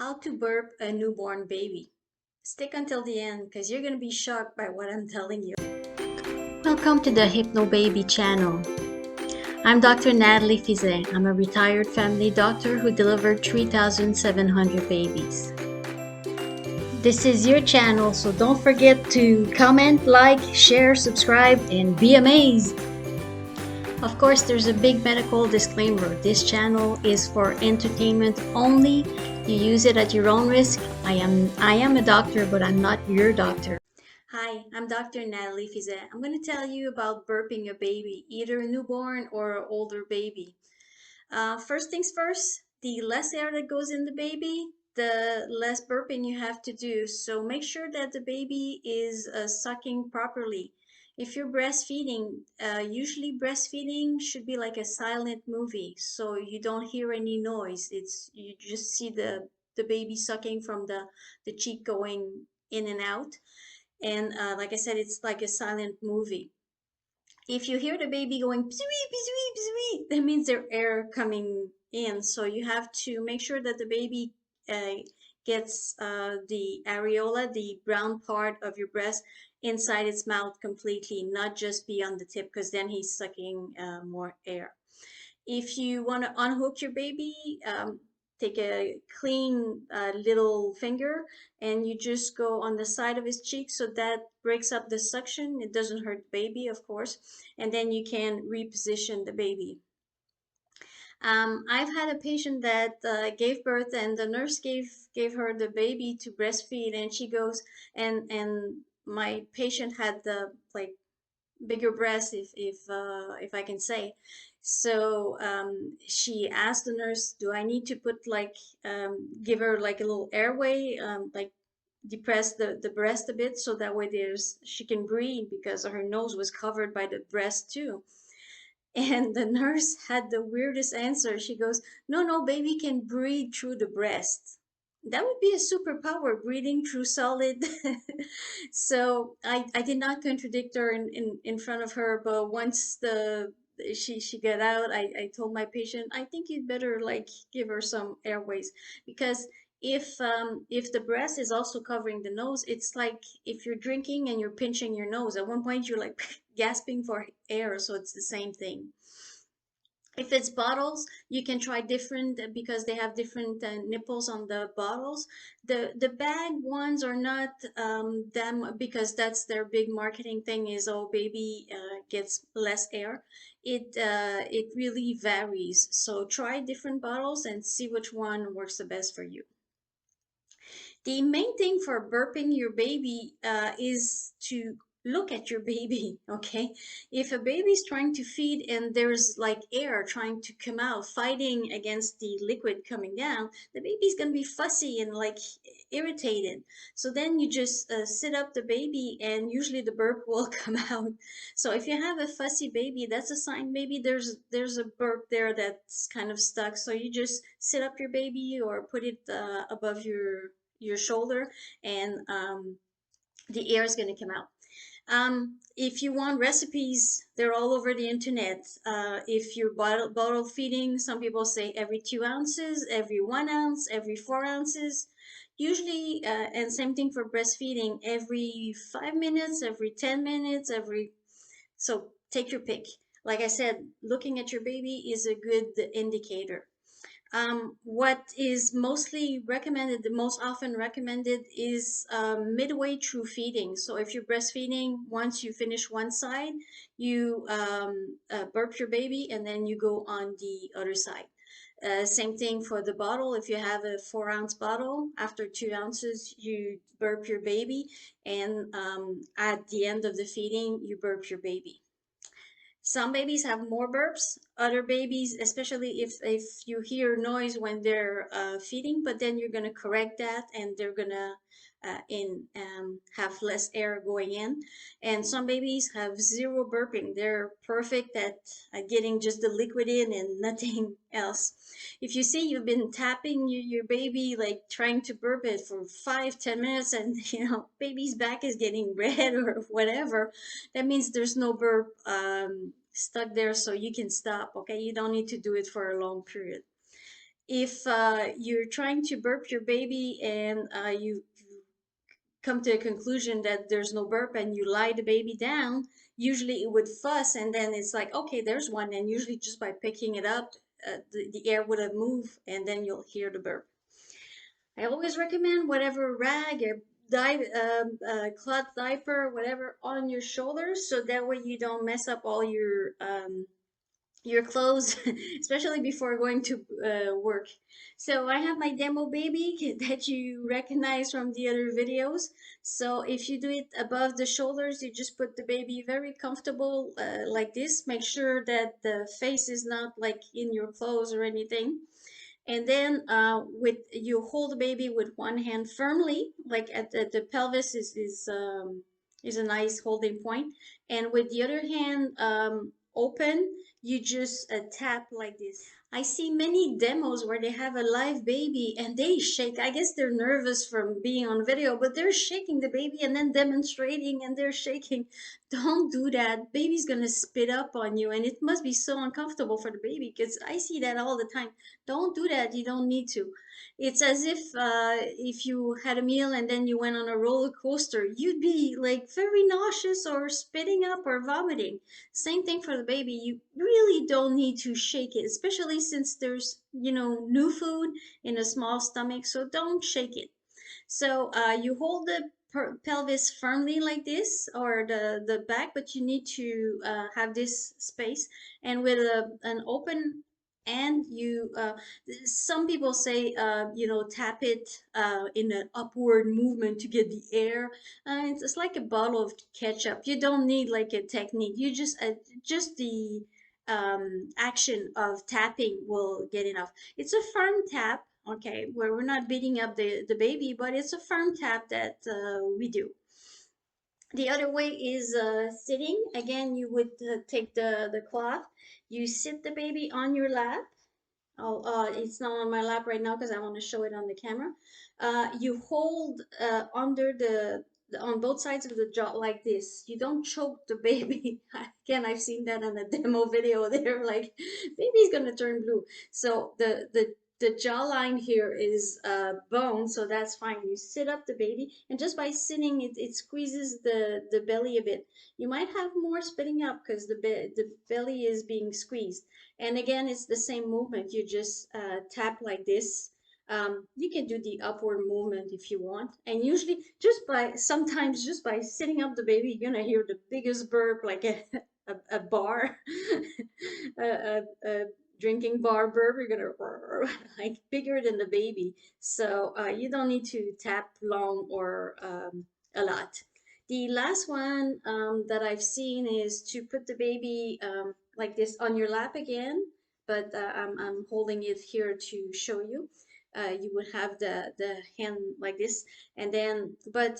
How to burp a newborn baby. Stick until the end because you're going to be shocked by what I'm telling you. Welcome to the Hypno-Baby channel. I'm Dr. Natalie Fizet. I'm a retired family doctor who delivered 3,700 babies. This is your channel, so don't forget to comment, like, share, subscribe, and be amazed. Of course, there's a big medical disclaimer. This channel is for entertainment only. You use it at your own risk. I am a doctor, but I'm not your doctor. Hi, I'm Dr. Natalie Fizet. I'm going to tell you about burping a baby, either a newborn or an older baby. First things first, the less air that goes in the baby, the less burping you have to do. So make sure that the baby is sucking properly. If you're breastfeeding, usually breastfeeding should be like a silent movie, so you don't hear any noise. You just see the baby sucking from the cheek going in and out. And like I said, it's like a silent movie. If you hear the baby going pswee, pswee, pswee, that means there's air coming in. So you have to make sure that the baby gets the areola, the brown part of your breast, inside its mouth completely, not just beyond the tip, because then he's sucking more air. If you want to unhook your baby, take a clean little finger and you just go on the side of his cheek, so that breaks up the suction. It doesn't hurt the baby, of course, and then you can reposition the baby. I've had a patient that gave birth, and the nurse gave her the baby to breastfeed, and she goes, and my patient had the like bigger breast, if I can say. So she asked the nurse, "Do I need to put like give her like a little airway, like depress the breast a bit, so that way there's she can breathe because her nose was covered by the breast too?" And the nurse had the weirdest answer. She goes, "No, no, baby can breathe through the breast." That would be a superpower, breathing through solid. So I did not contradict her in front of her, but once she got out, I told my patient, I think you'd better like give her some airways, because if the breast is also covering the nose, it's like if you're drinking and you're pinching your nose. At one point, you're like gasping for air, so it's the same thing. If it's bottles, you can try different because they have different nipples on the bottles. The bag ones are not them, because that's their big marketing thing, is oh baby gets less air. It really varies. So try different bottles and see which one works the best for you. The main thing for burping your baby is to look at your baby. Okay, if a baby's trying to feed and there's like air trying to come out, fighting against the liquid coming down, the baby's gonna be fussy and like irritated. So then you just sit up the baby, and usually the burp will come out. So if you have a fussy baby, that's a sign maybe there's a burp there that's kind of stuck. So you just sit up your baby or put it above your shoulder, and the air is going to come out. If you want recipes, they're all over the internet. If you're bottle feeding, some people say every 2 ounces, every 1 ounce, every 4 ounces. Usually, and same thing for breastfeeding, every 5 minutes, every 10 minutes, so take your pick. Like I said, looking at your baby is a good indicator. What is mostly recommended, the most often recommended, is midway through feeding. So if you're breastfeeding, once you finish one side, you burp your baby, and then you go on the other side. Same thing for the bottle. If you have a 4 ounce bottle, after 2 ounces, you burp your baby, and at the end of the feeding, you burp your baby. Some babies have more burps. Other babies, especially if you hear noise when they're feeding, but then you're gonna correct that, and they're gonna in have less air going in. And some babies have zero burping. They're perfect at getting just the liquid in and nothing else. If you see you've been tapping your baby, like trying to burp it for 5, 10 minutes, and baby's back is getting red or whatever, that means there's no burp stuck there, so you can stop. Okay, you don't need to do it for a long period. if you're trying to burp your baby and you come to a conclusion that there's no burp and you lie the baby down, usually it would fuss and then it's like, okay, there's one. And usually just by picking it up, the air would have moved and then you'll hear the burp. I always recommend whatever rag or cloth diaper, whatever, on your shoulders, so that way you don't mess up all your clothes, especially before going to work. So I have my demo baby that you recognize from the other videos. So if you do it above the shoulders, you just put the baby very comfortable like this. Make sure that the face is not like in your clothes or anything. And then with you hold the baby with one hand firmly, like at the pelvis is a nice holding point, and with the other hand open, you just tap like this. I see many demos where they have a live baby and they shake. I guess they're nervous from being on video, but they're shaking the baby and then demonstrating and they're shaking. Don't do that. Baby's gonna spit up on you, and it must be so uncomfortable for the baby because I see that all the time. Don't do that. You don't need to. It's as if you had a meal and then you went on a roller coaster. You'd be like very nauseous or spitting up or vomiting. Same thing for the baby. You really don't need to shake it, especially since there's, new food in a small stomach. So don't shake it. So you hold the pelvis firmly like this, or the back, but you need to have this space. And with an open and you some people say tap it in an upward movement to get the air. It's like a bottle of ketchup. You don't need like a technique. You just the action of tapping will get enough. It's a firm tap, okay, where we're not beating up the baby, but it's a firm tap that we do. The other way is sitting. Again, you would take the cloth, you sit the baby on your lap. Oh, it's not on my lap right now because I want to show it on the camera. You hold under on both sides of the jaw like this. You don't choke the baby. Again, I've seen that on a demo video. They're like, baby's gonna turn blue. So the jawline here is bone, so that's fine. You sit up the baby, and just by sitting, it squeezes the belly a bit. You might have more spitting up because the belly is being squeezed. And again, it's the same movement. You just tap like this. You can do the upward movement if you want. And usually, sometimes just by sitting up the baby, you're gonna hear the biggest burp, like a bar, a drinking bar burp. You're gonna like bigger than the baby. So you don't need to tap long or a lot. The last one that I've seen is to put the baby like this on your lap again, but I'm holding it here to show you. You would have the hand like this, and then, but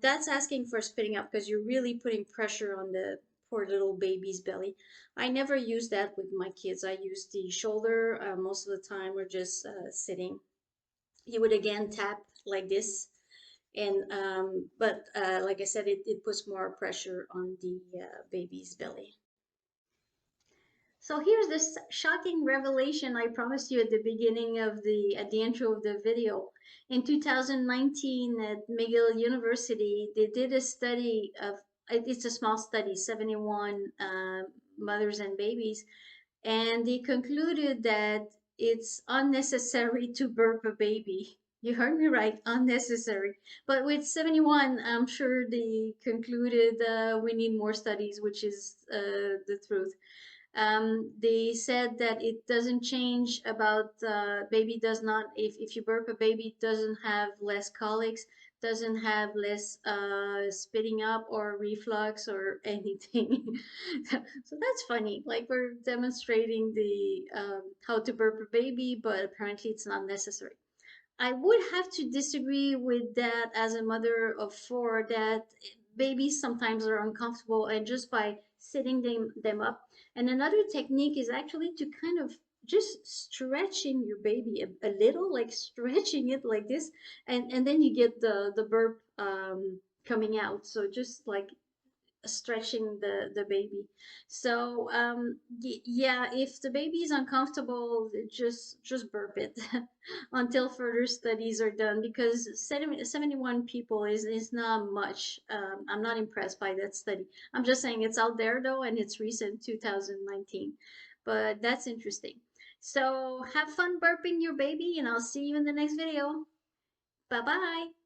that's asking for spitting up because you're really putting pressure on the poor little baby's belly. I never use that with my kids. I use the shoulder most of the time, or just sitting. You would again tap like this, and but like I said, it puts more pressure on the baby's belly. So here's this shocking revelation I promised you at the beginning of at the intro of the video. In 2019 at McGill University, they did a study of, it's a small study, 71 mothers and babies, and they concluded that it's unnecessary to burp a baby. You heard me right, unnecessary. But with 71, I'm sure they concluded we need more studies, which is the truth. They said that it doesn't change about baby does not, if you burp, a baby doesn't have less colics, doesn't have less spitting up or reflux or anything. So that's funny. Like we're demonstrating the how to burp a baby, but apparently it's not necessary. I would have to disagree with that as a mother of four, that babies sometimes are uncomfortable and just by sitting them up. And another technique is actually to kind of just stretching your baby a little, like stretching it like this, and then you get the burp coming out. So just like stretching the baby. So yeah, if the baby is uncomfortable, just burp it until further studies are done, because 71 people is not much. I'm not impressed by that study. I'm just saying it's out there though, and it's recent, 2019. But that's interesting. So have fun burping your baby, and I'll see you in the next video. Bye bye.